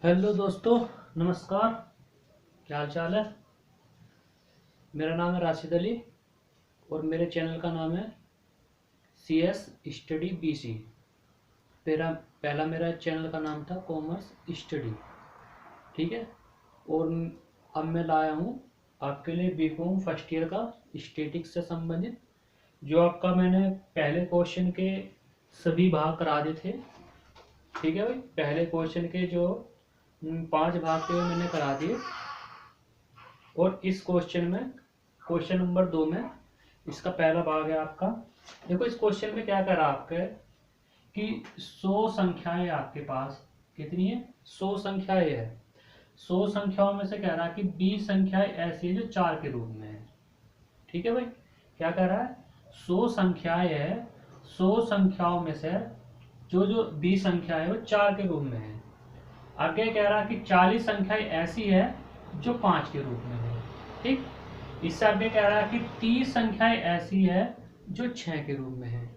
Hello दोस्तों, नमस्कार। क्या हाल चाल है। मेरा नाम है राशिद अली और मेरे चैनल का नाम है C S study B C. पहला मेरा चैनल का नाम था कॉमर्स स्टडी। ठीक है। और अब मैं लाया हूँ आपके लिए बी कॉम फर्स्ट ईयर का स्टैटिक्स से संबंधित, जो आपका मैंने पहले क्वेश्चन के सभी भाग करा दिए थे। ठीक है भाई, पहले क्वेश्चन के जो 5 भाग थे वो मैंने करा दिए। और इस क्वेश्चन में, क्वेश्चन नंबर 2 में, इसका पहला भाग है आपका। देखो इस क्वेश्चन में क्या करा आपके कि 100 संख्याएं आपके पास कितनी है, 100 संख्याएं है। 100 संख्याओं में से कह रहा है कि 20 संख्याएं ऐसी है जो 4 के रूप में है। ठीक है भाई, क्या कह रहा है, 100 संख्याएं है, 100 संख्याओं में से जो जो 20 संख्या है वो 4 के रूप में है। आगे कह रहा है कि 40 संख्याएं ऐसी है जो 5 के रूप में है। ठीक, इससे आगे कह रहा है कि 30 संख्याएं ऐसी है जो 6 के रूप में है।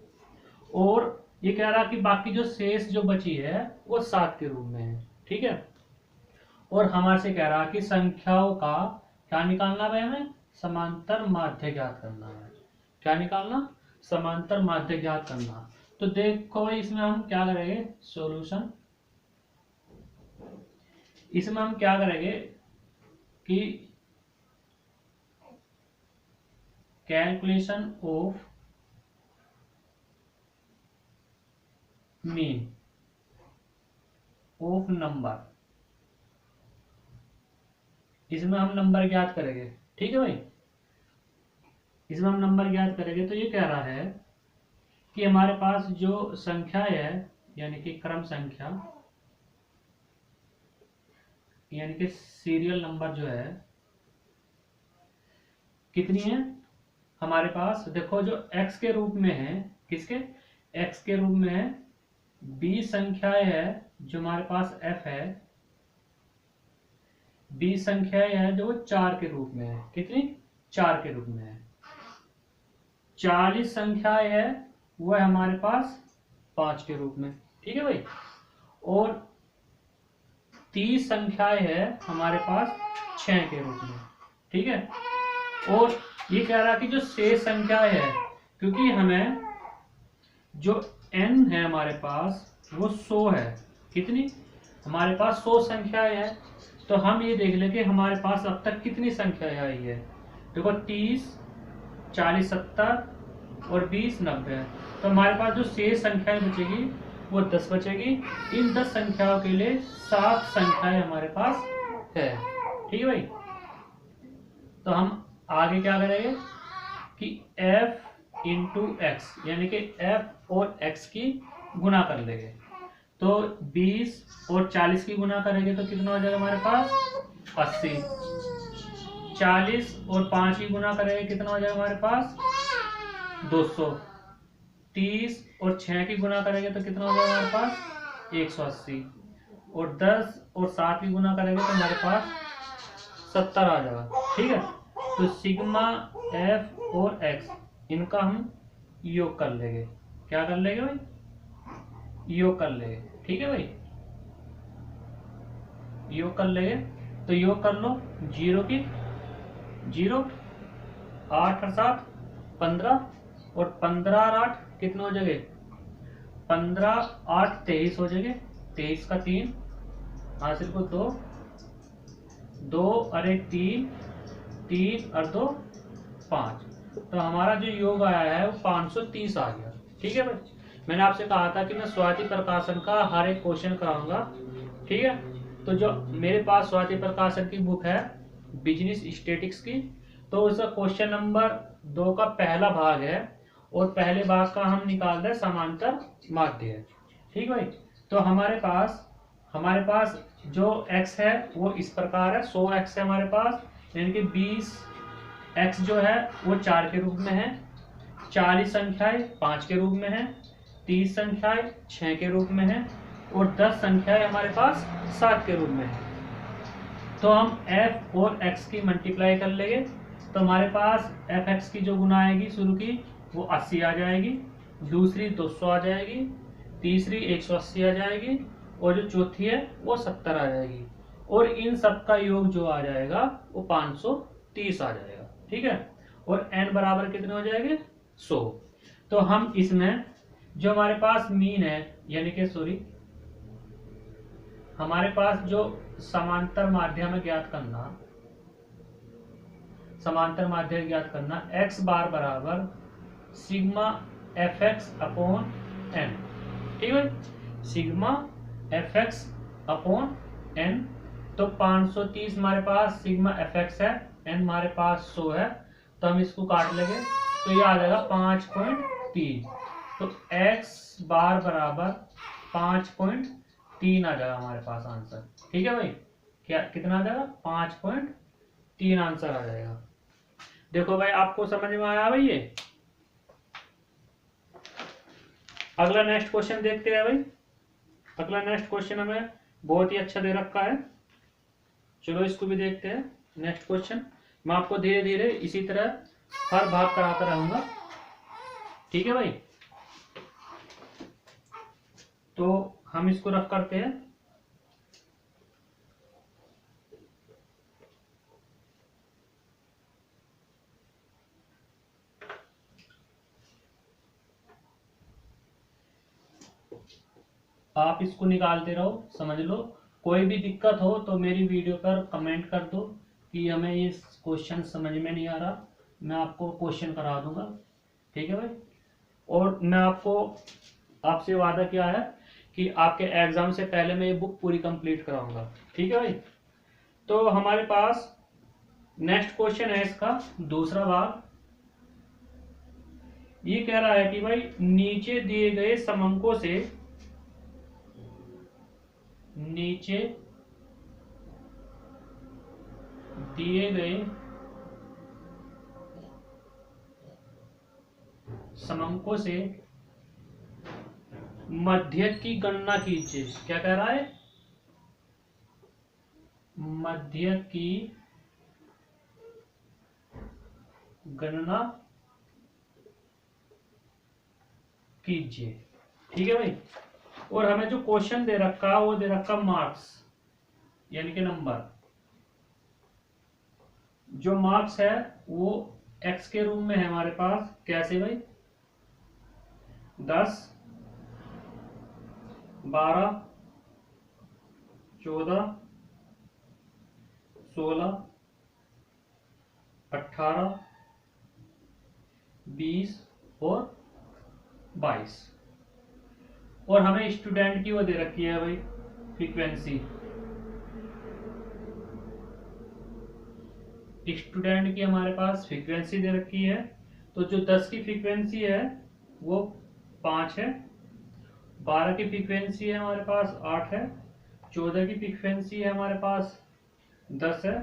और ये कह रहा है कि बाकी जो शेष जो बची है वो 7 के रूप में है। ठीक है। और हमारे से कह रहा है कि संख्याओं का क्या निकालना है, हमें समांतर माध्य ज्ञात करना है। क्या निकालना, समांतर माध्य ज्ञात करना। तो देखो इसमें हम क्या करेंगे, सॉल्यूशन। इसमें हम क्या करेंगे कि calculation of mean of number, इसमें हम नंबर ज्ञात करेंगे। ठीक है भाई, इसमें हम नंबर ज्ञात करेंगे। तो ये कह रहा है कि हमारे पास जो संख्या है, यानी कि क्रम संख्या, यानी कि सीरियल नंबर जो है कितनी है हमारे पास। देखो जो x के रूप में है, किसके, x के रूप में है 20 संख्याएं है जो हमारे पास f है। 20 संख्याएं है जो 4 के रूप में है। कितनी, 4 के रूप में है। 40 संख्याएं है वो है हमारे पास 5 के रूप में। ठीक है भाई। और 30 संख्याएं है हमारे पास 6 के रूप में। ठीक है। और ये कह रहा कि जो शेष संख्याएं है, क्योंकि हमें जो n है हमारे पास वो 100 है। कितनी, हमारे पास 100 संख्याएं है। तो हम ये देख लें कि हमारे पास अब तक कितनी संख्याएं आई है। देखो 30, 40 70 और 20 90। तो हमारे पास जो शेष संख्याएं बचेगी वो 10 बचेगी। इन 10 संख्याओं के लिए 7 संख्याएं हमारे पास है। ठीक है भाई। तो हम आगे क्या करेंगे कि f इंटू एक्स, यानी कि f और x की गुना कर लेंगे। तो 20 और 40 की गुना करेंगे तो कितना हो जाएगा हमारे पास 80। 40 और 5 की गुना करेंगे कितना हो जाएगा हमारे पास 200। 30 और 6 की गुना करेंगे तो कितना हो जाएगा हमारे पास 180। और 10 और 7 की गुना करेंगे तो हमारे पास 70 आ जाएगा। ठीक है। तो सिग्मा f और x, इनका हम योग कर लेंगे। क्या कर लेंगे भाई, योग कर लेंगे। ठीक है भाई, योग कर लेंगे। तो योग कर लो, 0 की 0, 8 और 7 15, और 15 और 8 कितने हो जाएंगे 15 8 23 हो जाएंगे। 23 का 3, हासिल को 2, 2 और 1 3, 3 और 2 5। तो हमारा जो योग आया है वो 530 आ गया। ठीक है भाई। मैंने आपसे कहा था कि मैं स्वाति प्रकाशन का हर एक क्वेश्चन कराऊंगा। ठीक है। तो जो मेरे पास स्वाति प्रकाशन की बुक है बिजनेस स्टैटिक्स की, तो उसका क्वेश्चन नंबर 2 का पहला भाग है और पहले भाग का हम निकाल रहे समांतर माध्य। ठीक भाई। तो हमारे पास जो x है वो इस प्रकार है, 100x है हमारे पास, यानी कि 20x जो है वो 4 के रूप में है। 40 संख्याएं 5 के रूप में है। 30 संख्याएं 6 के रूप में है। और 10 संख्याएं हमारे पास 7 के रूप में है। तो हम f और x की मल्टीप्लाई कर लेंगे। तो हमारे पास fx की जो गुना आएगी शुरू की वो 80 आ जाएगी, दूसरी 200 आ जाएगी, तीसरी 180 आ जाएगी, और जो चौथी है वो 70 आ जाएगी, और इन सब का योग जो आ जाएगा वो 530 आ जाएगा। ठीक है, और n बराबर कितने हो जाएंगे 100। तो हम इसमें जो हमारे पास मीन है, यानी कि सॉरी, हमारे पास जो समांतर माध्यम ज्ञात करना, समांतर माध्यम ज्ञात करना, x बार बराबर sigma f x upon N. ठीक है, sigma f x upon N. तो 530 हमारे पास सिग्मा एफ एक्स है, एन हमारे पास 100 है, तो हम इसको काट लेंगे तो ये आ जाएगा 5.3। तो x बार बराबर 5.3 आ जाएगा हमारे पास आंसर। ठीक है भाई, क्या कितना आ जाएगा 5.3 आंसर आ जाएगा। देखो भाई आपको समझ में आया भाई ये। अगला नेक्स्ट क्वेश्चन देखते हैं भाई। अगला नेक्स्ट क्वेश्चन हमें बहुत ही अच्छा दे रखा है, चलो इसको भी देखते हैं। नेक्स्ट क्वेश्चन मैं आपको धीरे धीरे इसी तरह हर भाग कराता रहूंगा। ठीक है भाई, तो हम इसको रफ करते हैं। आप इसको निकालते रहो, समझ लो। कोई भी दिक्कत हो तो मेरी वीडियो पर कमेंट कर दो कि हमें ये क्वेश्चन समझ में नहीं आ रहा, मैं आपको क्वेश्चन करा दूंगा। ठीक है भाई, और मैं आपको आपसे वादा किया है कि आपके एग्जाम से पहले मैं ये बुक पूरी कंप्लीट कराऊंगा। ठीक है भाई, तो हमारे पास नेक्स्ट क्वेश्चन है इसका दूसरा भाग। ये कह रहा है कि भाई नीचे दिए गए समंकों से, नीचे दिए गए समंकों से मध्यक की गणना कीजिए। क्या कह रहा है, मध्यक की गणना कीजिए। ठीक है भाई, और हमें जो क्वेश्चन दे रखा वो दे रखा मार्क्स, यानी कि नंबर। जो मार्क्स है वो x के रूप में है हमारे पास। कैसे भाई, 10, 12, 14, 16, 18, 20 और 22। और हमें स्टूडेंट की वो दे रखी है भाई फ्रीक्वेंसी। स्टूडेंट की हमारे पास फ्रीक्वेंसी दे रखी है। तो जो 10 की फ्रीक्वेंसी है वो 5 है, 12 की फ्रीक्वेंसी है हमारे पास 8 है, 14 की फ्रीक्वेंसी है हमारे पास 10 है,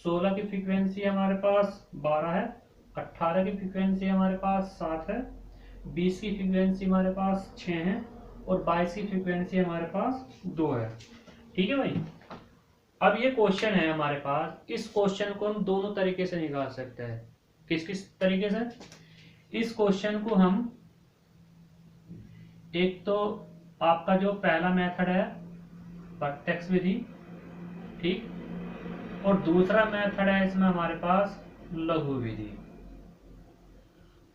16 की फ्रीक्वेंसी हमारे पास 12 है, 18 की फ्रीक्वेंसी हमारे पास 7 है, 20 की फ्रीक्वेंसी हमारे पास 6 है, और 22 की फ्रीक्वेंसी हमारे पास 2 है। ठीक है भाई, अब ये क्वेश्चन है हमारे पास। इस क्वेश्चन को हम दोनों तरीके से निकाल सकते हैं। किस किस तरीके से? इस क्वेश्चन को हम, एक तो आपका जो पहला मेथड है प्रत्यक्ष विधि, ठीक, और दूसरा मेथड है इसमें हमारे पास लघु विधि।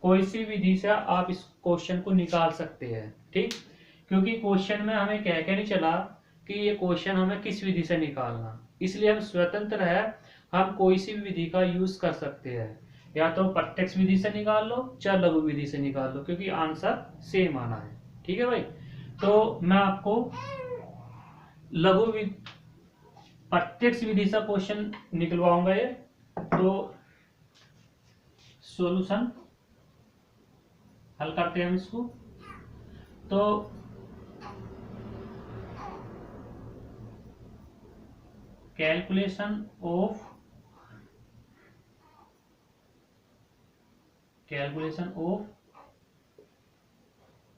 कोई सी विधि से आप इस क्वेश्चन को निकाल सकते हैं। ठीक, क्योंकि क्वेश्चन में हमें कह के नहीं चला कि ये क्वेश्चन हमें किस विधि से निकालना, इसलिए हम स्वतंत्र है, हम कोई सी भी विधि का यूज कर सकते हैं। या तो प्रत्यक्ष विधि से निकाल लो चाहे लघु विधि से निकाल लो, क्योंकि आंसर सेम आना है। ठीक है भाई, तो मैं आपको लघु विधि प्रत्यक्ष विधि से क्वेश्चन निकलवाऊंगा ये। तो सॉल्यूशन हल करते हैं हम इसको। तो कैलकुलेशन ऑफ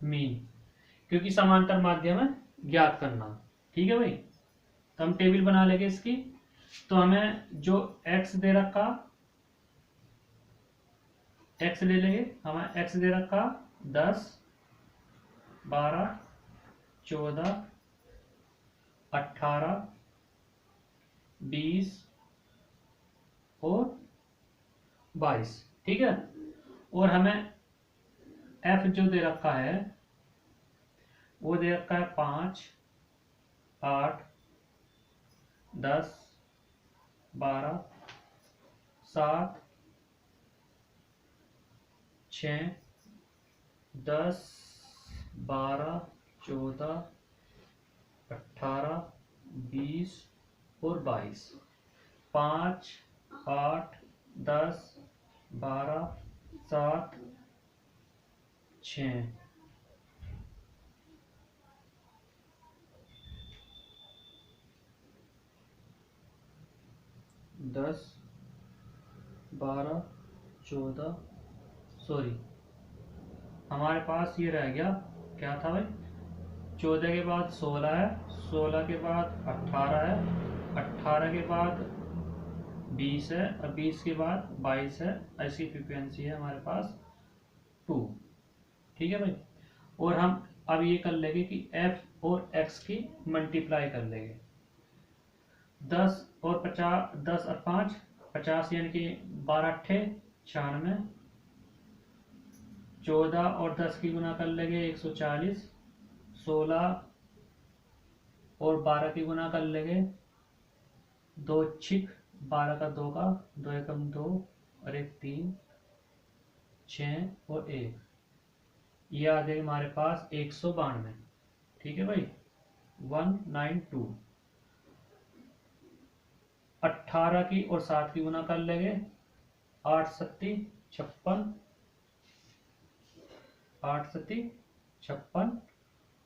मीन, क्योंकि समांतर माध्यम है ज्ञात करना। ठीक है भाई, तो हम टेबल बना लेंगे इसकी। तो हमें जो x दे रखा, x ले लेंगे, हमें x दे रखा 10, 12, 14, 18, 20 और 22। ठीक है। और हमें एफ जो दे रखा है वो दे रखा है 5, 8, 10, 12, 7, 6, 10, 12, 14, 18, 20 और 22। 5, 8, 10, 12, 7, 6, 10, 12, 14, सॉरी हमारे पास ये रह गया, क्या था भाई, 14 के बाद 16 है, 16 के बाद 18 है, 18 के बाद 20 है और 20 के बाद 22 है। ऐसी फ्रीक्वेंसी है हमारे पास 2। ठीक है भाई। और हम अब ये कर लेंगे कि f और x की मल्टीप्लाई कर लेंगे। 10 और 50, 10 और 5 50, यानी कि 12 अट्ठे 96। 14 और 10 की गुना कर लेंगे 140। 16 और 12 की गुना कर लेंगे 2 छिक 12 का 2 का 2 एकम 2 और 1 3, 6 और 1, ये आ जाएगा हमारे पास 192। ठीक है भाई, 192। 18 की और 7 की गुना कर लेंगे 8 सत्ती 56, 8 सत्ती 56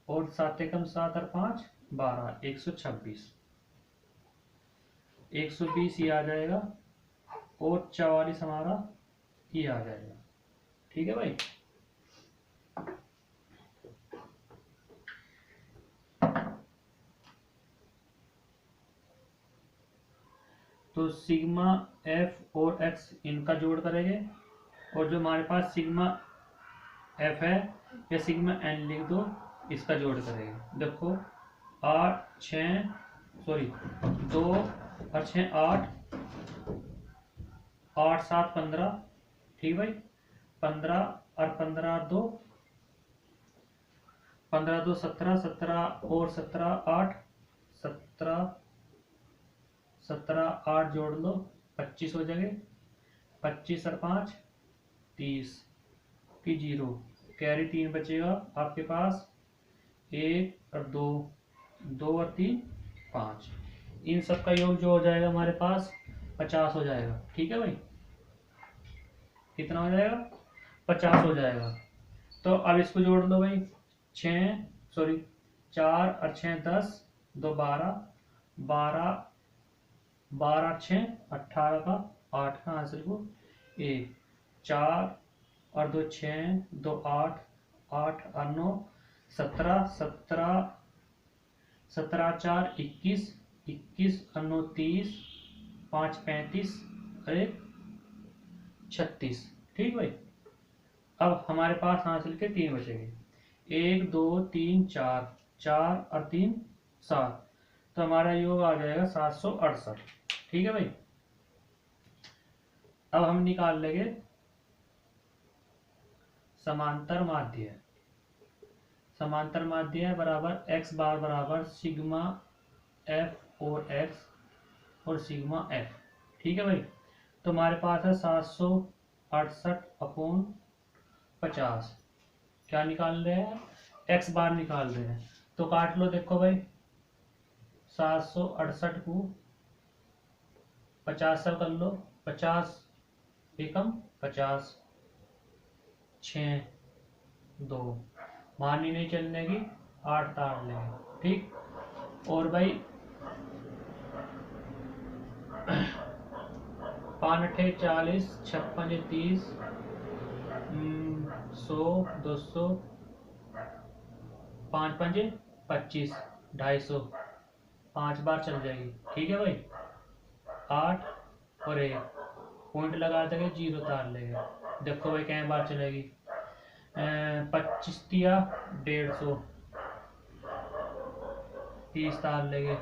और 7 एकम 7 और 5 12, 126। 120 ये आ जाएगा और 44 हमारा ये आ जाएगा। ठीक है भाई। तो सिग्मा एफ और एक्स इनका जोड़ करेंगे, और जो हमारे पास सिग्मा एफ है या सिग्मा एन लिख दो, इसका जोड़ करेंगे। देखो 8 6 सॉरी 2 और 6 8, 8 7 15। ठीक भाई, 15 और 15 2, 15 2 17, 17 और 17 8, 17 17 8 जोड़ लो 25 हो जाएंगे। 25 और 5 30 की 0, कैरी 3 बचेगा आपके पास, 1 और 2, 2 और 3 5। इन सब का योग जो हो जाएगा हमारे पास 50 हो जाएगा। ठीक है भाई, कितना हो जाएगा, 50 हो जाएगा। तो अब इसको जोड़ लो भाई, 4 और 6 10, 2 12, 12 12 6 18 का 8 का आंसर को 1, 4 और 2 6, 2 8, 8 और 9 17, 17 17 4 21, 21 और 9 30, 5 35 और 1 36। ठीक भाई। अब हमारे पास आंसर के 3 बचेंगे, 1 2 3 4, 4 और 3 7। तो हमारा योग आ जाएगा 768। ठीक है भाई। अब हम निकाल लेंगे समांतर माध्य। समांतर माध्य बराबर x बार बराबर सिग्मा एफ और x और सिग्मा एफ। ठीक है भाई। तो हमारे पास है 768/50। क्या निकाल रहे हैं, x बार निकाल रहे हैं। तो काट लो, देखो भाई 768 को 50 से कर लो, 50 एकम 50, 6 2, मानी नहीं चलने की 8 तार लेंगे। ठीक। और भाई 5 8 40, 56 30, 100 200, 5 5 25, 250, 5 बार चल जाएगी। ठीक है भाई। 8 और 1 पॉइंट लगा देंगे, 0 तार लेंगे। देखो भाई क्या बार चलेगी, 25 या 150, 30 तार लेंगे,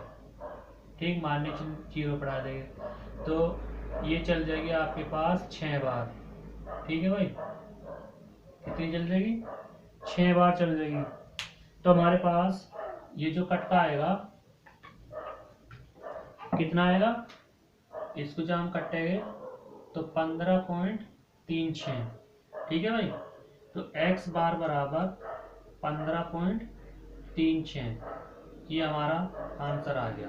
ठीक, माइनस जीरो बढ़ा देंगे तो ये चल जाएगी आपके पास 6 बार। ठीक है भाई, कितनी चल जाएगी? 6 बार चल जाएगी। तो हमारे पास ये जो कटका आएगा कितना आएगा, इसको जब हम कटेंगे तो 15.36। ठीक है भाई, तो x बार बराबर 15.36, ये हमारा आंसर आ गया।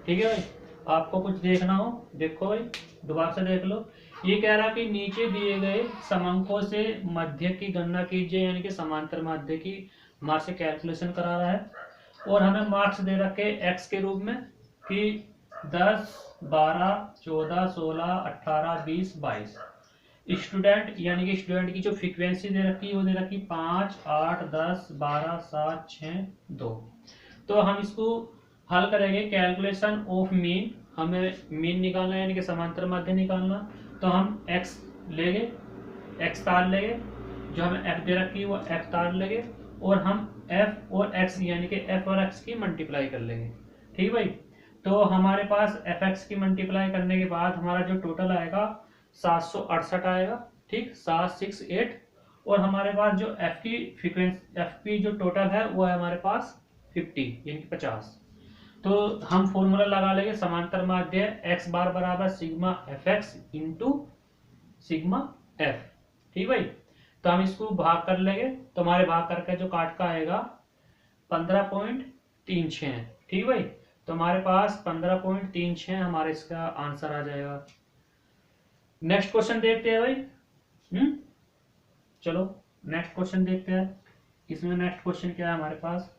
ठीक है भाई, आपको कुछ देखना हो देखो भाई, दोबारा से देख लो। ये कह रहा कि नीचे दिए गए समांकों से मध्य की गणना कीजिए, यानी कि समांतर माध्य की हमारे से कैलकुलेशन करा रहा है, और हमें मार्क्स दे रखे एक्स के रूप में कि 10, 12, 14, 16, 18, 20, 22। स्टूडेंट यानी कि स्टूडेंट की जो फ्रीक्वेंसी दे रखी है वो दे रखी 5, 8, 10, 12, 7, 6, 2। तो हम इसको हल करेंगे कैलकुलेशन ऑफ मीन, हमें मीन निकालना है यानी कि समांतर माध्य निकालना। तो हम x लेंगे, x तार लेंगे, जो हमें f दे रखी है वो f तार लेंगे, और हम f और x यानी कि f और x की मल्टीप्लाई कर लेंगे। ठीक भाई, तो हमारे पास fx की मल्टीप्लाई करने के बाद हमारा जो टोटल आएगा 768 आएगा। ठीक, 768, और हमारे पास जो f की फ्रीक्वेंसी, f की जो टोटल है वो है हमारे पास 50 यानी कि 50। तो हम फॉर्मूला लगा लेंगे समांतर माध्य x बार बराबर sigma f x into sigma F. ठीक भाई, तो हम इसको भाग कर लेंगे, तो हमारे भाग करके जो काट का आएगा 15.36। ठीक भाई, तो हमारे पास 15.36 हमारे इसका आंसर आ जाएगा। नेक्स्ट क्वेश्चन देखते हैं भाई। चलो नेक्स्ट क्वेश्चन देखते हैं। इसमें नेक्स्ट क्वेश्चन क्या है हमारे पास,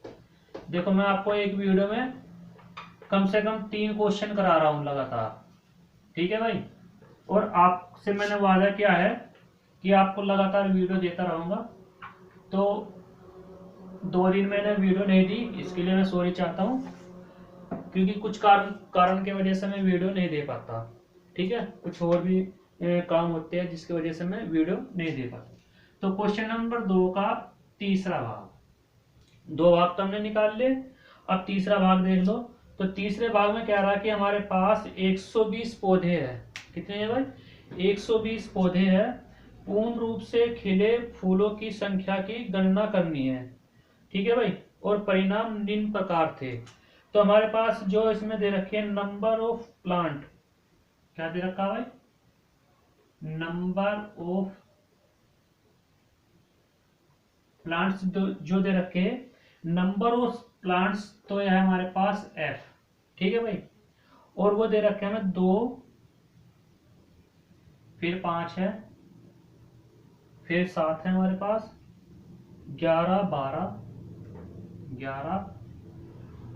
देखो मैं आपको एक वीडियो में कम से कम 3 क्वेश्चन करा रहा हूं लगातार। ठीक है भाई, और आपसे मैंने वादा किया है कि आपको लगातार वीडियो देता रहूंगा। तो 2 दिन मैंने वीडियो नहीं दी, इसके लिए मैं सॉरी चाहता हूं, क्योंकि कुछ कारण की वजह से मैं वीडियो नहीं दे पाता। ठीक है, कुछ और भी काम होते हैं जिसकी वजह से मैं वीडियो नहीं दे पाता। तो क्वेश्चन नंबर 2 का तीसरा भाग, 2 भाग तो हमने निकाल लिए, अब तीसरा भाग देख लो। तो तीसरे भाग में क्या रहा कि हमारे पास 120 पौधे हैं। कितने हैं भाई? 120 पौधे हैं। पूर्ण रूप से खिले फूलों की संख्या की गणना करनी है। ठीक है भाई, और परिणाम निम्न प्रकार थे। तो हमारे पास जो इसमें दे रखे हैं नंबर ऑफ प्लांट, क्या दे रखा भाई? नंबर ऑफ प्लांट्स जो दे रखे हैं, नंबर ऑफ प्लांट्स तो है हमारे पास f। ठीक है भाई, और वो दे रखे हैं हमें 2, फिर 5 है, फिर 7 है हमारे पास, 11, 12, 11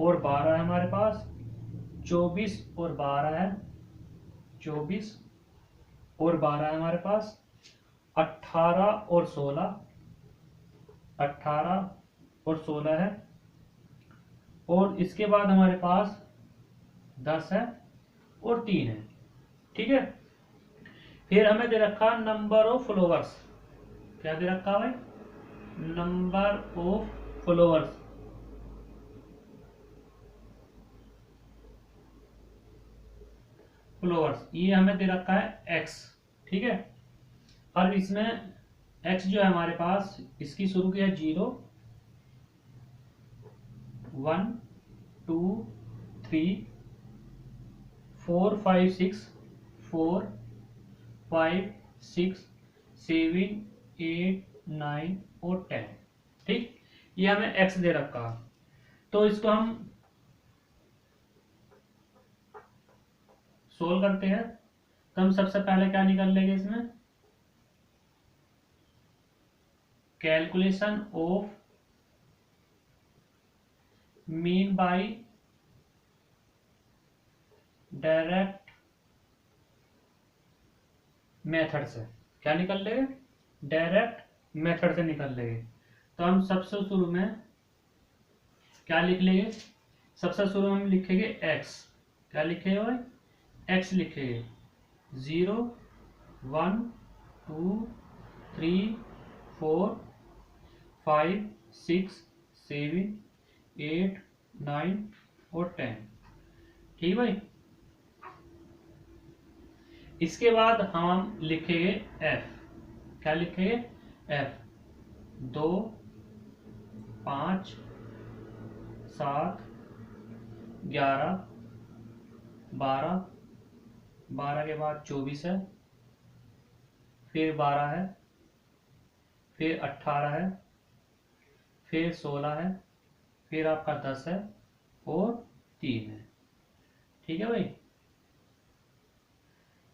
और 12 है हमारे पास, 24 और 12 है, 24 और 12 है हमारे पास, 18 और 16, 18 और 16 है, और इसके बाद हमारे पास 10 है और 3 है। ठीक है, फिर हमें दे रखा नंबर ऑफ फ्लावर्स, क्या दे रखा भाई? नंबर ऑफ फ्लावर्स, फ्लावर्स ये हमें दे रखा है x। ठीक है, और इसमें x जो है हमारे पास, इसकी शुरू की है 0, 1, 2, 3, 4, 5, 6, 4, 5, 6, 7, 8, 9 और 10। ठीक, ये हमें x दे रखा। तो इसको हम सोल्व करते हैं। तो हम सबसे पहले क्या निकाल लेंगे इसमें, calculation of mean by direct method से। क्या निकल लेंगे? डायरेक्ट मेथड से निकल लेंगे। तो हम सबसे शुरू में क्या लिख लेंगे? सबसे शुरू में हम लिखेंगे x। क्या लिखेंगे भाई? x लिखेंगे। 0, 1, 2, 3, 4, 5, 6, 7, 8, 9 और 10। ठीक भाई। इसके बाद हम लिखेंगे एफ। क्या लिखेंगे? एफ। 2, 5, 7, 11, 12, 12 के बाद 24 है, फिर 12 है, फिर 18 है, फिर 16 है, फिर आपका 10 है और 3 है। ठीक है भाई।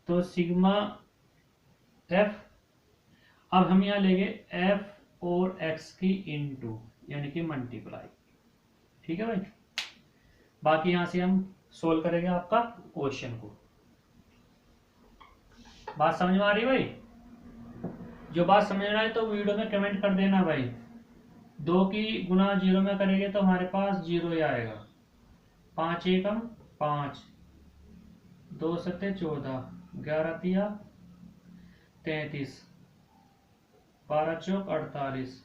तो सिग्मा एफ, अब हम यहाँ लेंगे एफ और एक्स की इनटू यानी कि मल्टीप्लाई। ठीक है भाई। बाकी यहां से हम सोल्व करेंगे आपका क्वेश्चन को। बात समझ में आ रही भाई? जो बात समझ में आए तो वीडियो में कमेंट कर देना भाई। 2 की गुना 0 में करेंगे तो हमारे पास 0 ही आएगा। 5 एकम 5, 2 सत्ते 14, 11 तिया 33, 12 चौक 48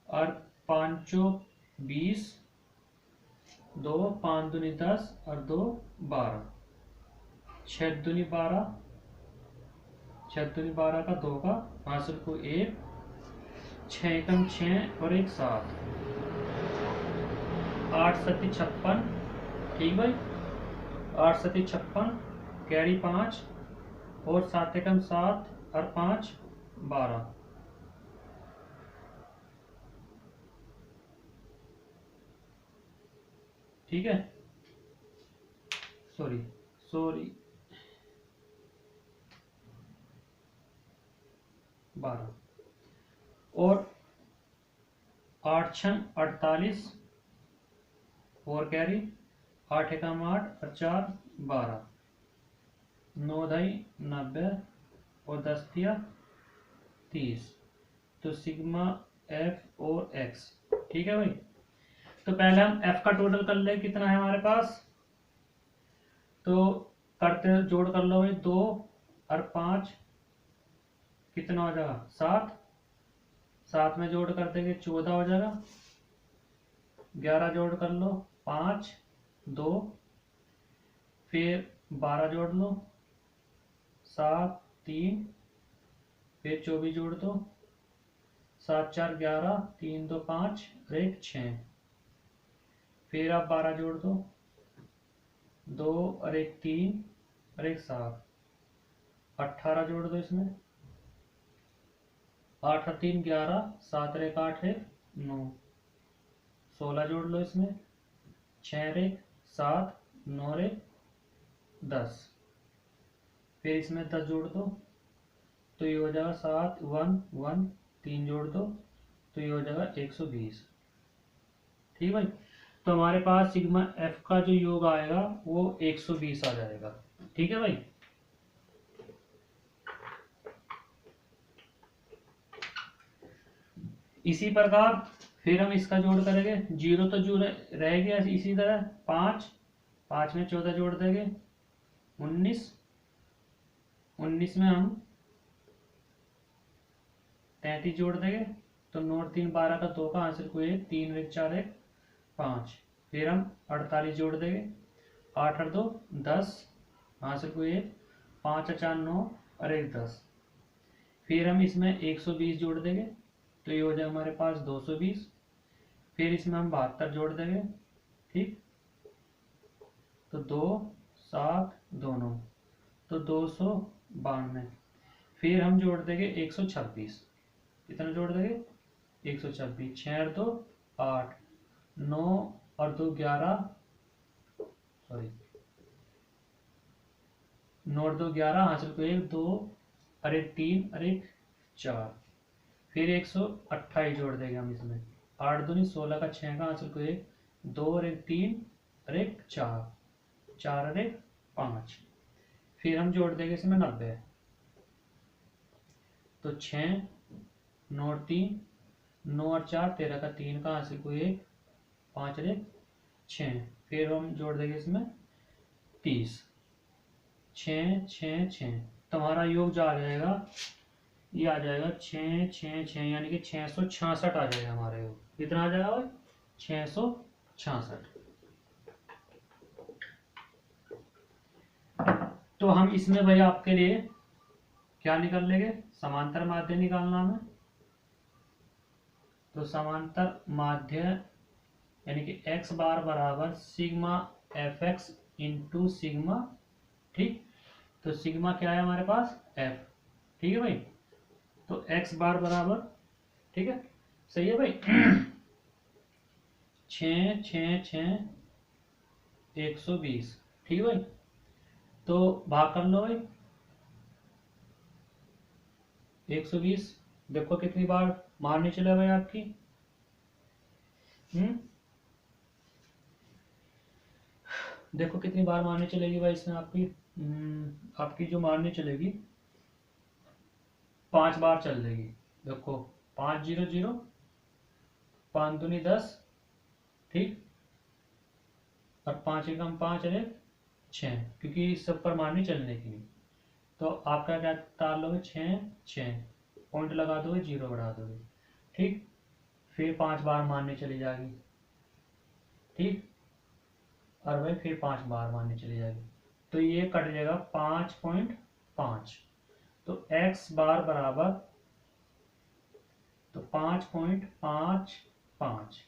और 5 चौक 20, 2 5 दूनी 10 और 2 12, 6 दूनी 12, 6 दूनी 12 का 2 का हासिल को 1, 6 एकम 6 और 1 7, 8 सत्ती 56। ठीक भाई। 8 सत्ती 56, कैरी 5 और 7 एकम 7 और 5 12। ठीक है। सॉरी 12 और 8 छन 48 और कैरी 8 एकम 8 और 4 12, 9 ढाई 90 और 10 तिया 30। तो सिग्मा एफ और एक्स। ठीक है भाई। तो पहले हम एफ का टोटल कर ले, कितना है हमारे पास। तो करते जोड़ कर लो भाई। 2 और 5 कितना हो जाएगा? 7। 7 में जोड़ कर देंगे 14 हो जाएगा। 11 जोड़ कर लो 5 2, फिर 12 जोड़ लो 7 3, फिर 24 जोड़ दो 7 4 11, 3 2 5 और 1 6। फिर आप 12 जोड़ दो 2 और 1 3 और 1 7, 18 जोड़ दो इसमें 8 और 3 11, 7 और 1 8 है 9, 16 जोड़ लो इसमें 6 और 1 7, 9 और 1 10। फिर इसमें 10 जोड़ दो तो ये हो जाएगा 7 1 1, 3 जोड़ दो तो ये हो जाएगा 120। ठीक भाई। तो हमारे पास सिग्मा एफ का जो योग आएगा वो 120 आ जाएगा। ठीक है भाई। इसी प्रकार फिर हम इसका जोड़ करेंगे। 0 तो जो रह गया इसी तरह 5 में 14 जोड़ देंगे 19, 19 में हम 33 जोड़ देंगे तो 9 3 12 का 2 का आंसर को 1 3 1 4 1 5। फिर हम 48 जोड़ देंगे 8 और 2 10, आंसर को 1 5 और 4 9 और 1 10। फिर हम इसमें 120 जोड़ देंगे तो ये हो जाएगा हमारे पास 220। फिर इसमें हम 72 जोड़ देंगे। ठीक। तो 2 7 2 9 तो 292। फिर हम जोड़ देंगे 126। कितना जोड़ देंगे? 126। 6 और 2 8, 9 और 2 11, सॉरी 9 और 2 11, हासिल को 1 2 और 1 3 और 1 4। फिर 128 जोड़ देंगे हम इसमें 8 दूनी 16 का 6 का आंसर को 1 2 और 1 3 और 1 4 4 और 1 5। फिर हम जोड़ देंगे इसमें 90। तो 6 9 और 3 9 और 4 13 का 3 का आंसर को 1 5 और 1 6। फिर हम जोड़ देंगे इसमें 30। 6 6 6 तो हमारा योग जो आ जाएगा ये आ जाएगा 6 6 6 यानी कि 666 आ जाएगा हमारा योग। कितना आ जाएगा भाई? 666। तो हम इसमें भाई आपके लिए क्या निकाल लेंगे, समांतर माध्य निकालना हमें। तो समांतर माध्य यानी कि x बार बराबर sigma f x into sigma, ठीक। तो सिग्मा क्या है हमारे पास, f, ठीक है भाई। तो x बार बराबर, ठीक है, सही है भाई। 6 6 6 120, ठीक है भाई। तो भाग कर लो भाई, 120 देखो कितनी बार मारनी चले भाई आपकी। देखो कितनी बार मारनी चलेगी भाई इसमें आपकी। आपकी जो मारनी चलेगी 5 बार चल देगी। देखो 5 0 0, 5 दूनी 10, ठीक, और 5 एकम 5 और 6, क्योंकि सब पर मारनी चलने की नहीं। तो आपका क्या तार लोगे, 6 6 पॉइंट लगा दोगे, 0 बढ़ा दोगे, ठीक। फिर 5 बार मारने चली जाएगी, ठीक, और भाई फिर 5 बार मारने चली जाएगी। तो ये कट जाएगा 5.5। तो x बार बराबर, तो 5.55,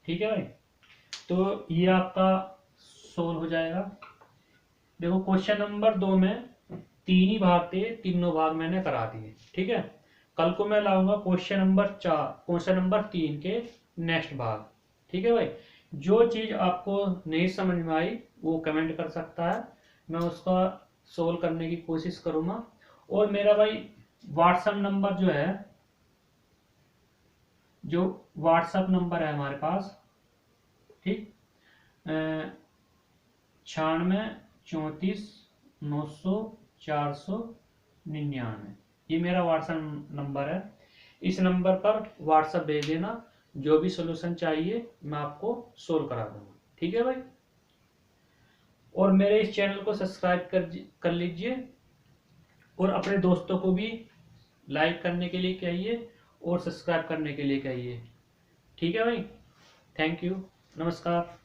ठीक है भाई। तो ये आपका सोल्व हो जाएगा। देखो क्वेश्चन नंबर 2 में 3 ही भाग थे, तीनों भाग मैंने करा दिए, ठीक है। कल को मैं लाऊंगा क्वेश्चन नंबर 4, क्वेश्चन नंबर 3 के नेक्स्ट भाग, ठीक है भाई। जो चीज आपको नहीं समझ में आई वो कमेंट कर सकता है, मैं उसका सोल्व करने की कोशिश करूंगा। और मेरा भाई व्हाट्सएप नंबर जो है, जो व्हाट्सएप नंबर है हमारे पास, ठीक, 96 34 900 499, ये मेरा व्हाट्सएप नंबर है। इस नंबर पर व्हाट्सएप भेज देना, जो भी सोल्यूशन चाहिए मैं आपको सोल्व करा दूंगा, ठीक है भाई। और मेरे इस चैनल को सब्सक्राइब कर लीजिए, और अपने दोस्तों को भी लाइक करने के लिए कहिए और सब्सक्राइब करने के लिए कहिए, ठीक है भाई। थैंक यू, नमस्कार।